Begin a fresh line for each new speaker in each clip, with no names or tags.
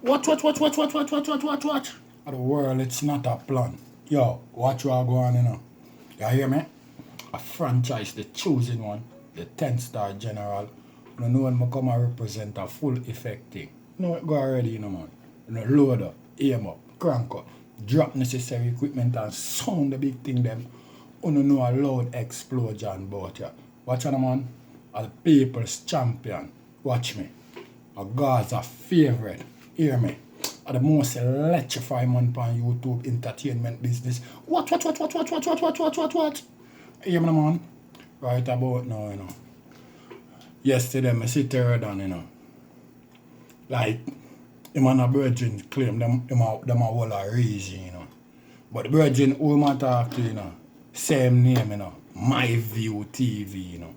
Watch. The world, it's not a plan. Yo, watch what go on, you know. You hear me? A franchise, the chosen one, the 10-star general. You know when I come and represent a full effect thing. You know it go already, you know, man. You know, load up, aim up, crank up, drop necessary equipment and sound the big thing them. You know a loud explosion about ya. Watch on, man. A people's champion. Watch me. A God's a favorite. Hear me. A the most electrifying man on YouTube entertainment business. What? Hear me, man. Right about now, you know. Yesterday, I sit there down, you know. Like, him and a virgin claim them a whole a reason, you know. But the virgin who I talk to, you know, same name, you know. My View TV, you know.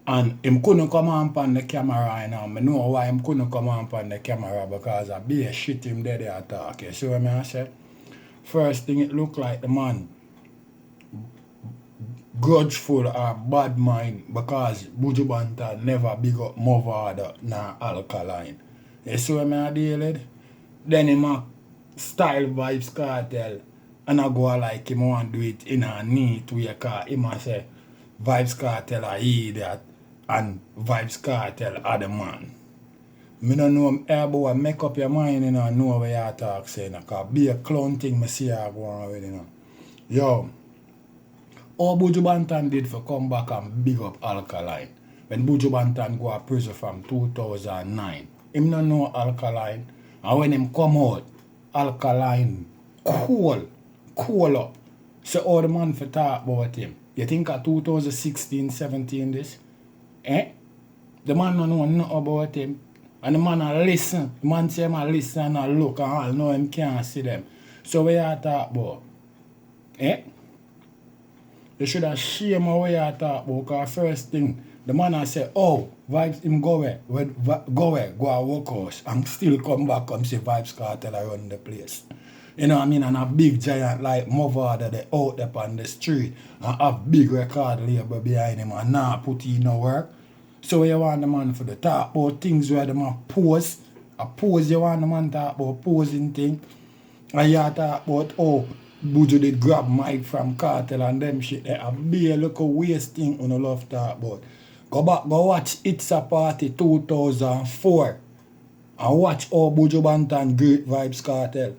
And him couldn't come on the camera, you know. I know why him couldn't come on the camera because I be a shit him there they talk. You see what I say? First thing, it look like the man grudgeful or bad mind because Buju Banton never big up Movada nor Alkaline. You see what I deal with? Then him a style vybz kartel and I go like him want do it in a neat way because him a say vybz kartel are idiot and vybz kartel are the man. Me don't know about make up your mind, you know what you talk saying, because be a clown thing me see you go on with, you know. Yo, all Buju Banton did for come back and big up Alkaline. When Buju Banton go to prison from 2009. Him don't know Alkaline. And when him come out, Alkaline cool up. So all the man for talk about him. You think of 2016, 17 this? Eh? The man don't know nothing about him. And the man a listen. The man say him a listen and a look and all know him can't see them. So what you talk about? Eh? You should have shame what you talk about, because first thing, the man a say, oh, vybz him go away, go a workhouse and still come back and say vybz kartel around the place. You know what I mean? And a big giant like Movada they out there on the street and have big record label behind him and now put in no work. So you want the man for the talk about things where the man pose. A pose you want the man talk about posing thing. And you talk about oh Buju did grab mic from Kartel and them shit. They have be a little waste thing on the love talk about. Go back, go watch It's a Party 2004 and watch how Buju Banton great vybz kartel.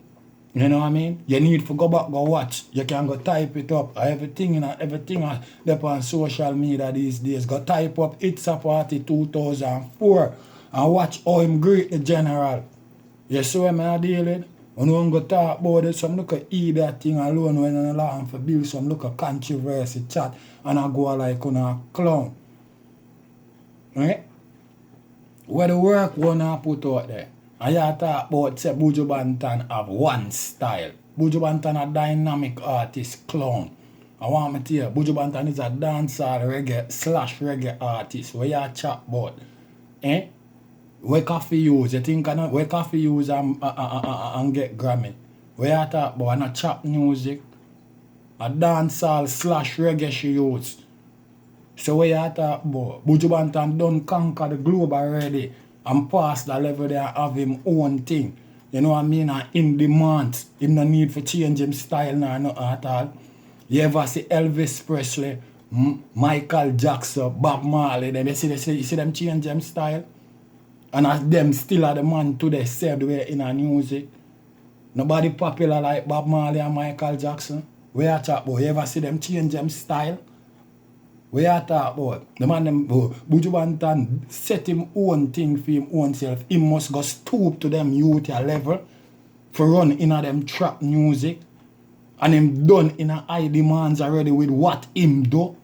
You know what I mean? You need to go back, go watch. You can go type it up. Everything that's on social media these days. Go type up It's a Party 2004 and watch how him greet the general. You see what I deal with? When you go talk about it, some look at that thing alone when I laugh for bill, some look at controversy chat and I go like on a clown. Right? Where the work wanna put out there. And you talk about say Buju Banton have one style. Buju Banton a dynamic artist clown. I want me to tell you, Buju Banton is a dancehall reggae artist. Where you chat about? Eh? Where coffee use? You think where coffee use and get Grammy? Where you talk about? And a chop music. A dancehall / reggae she use. So where you talk about? Buju Banton done conquer the globe already and past the level there have him own thing. You know what I mean? And in demand. Him no need for change him style now no at all. You ever see Elvis Presley, Michael Jackson, Bob Marley, then you see them change them style? And as them still are the man to the same way in a music. Nobody popular like Bob Marley and Michael Jackson. Where you talk about? You ever see them change them style? Where you talk about? The man them Buju Banton set him own thing for him own self. He must go stoop to them youth level for run in a them trap music. And him done in a high demands already with what him do.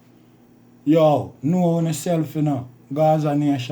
Yo, know on yourself, you know. Gaza Nation.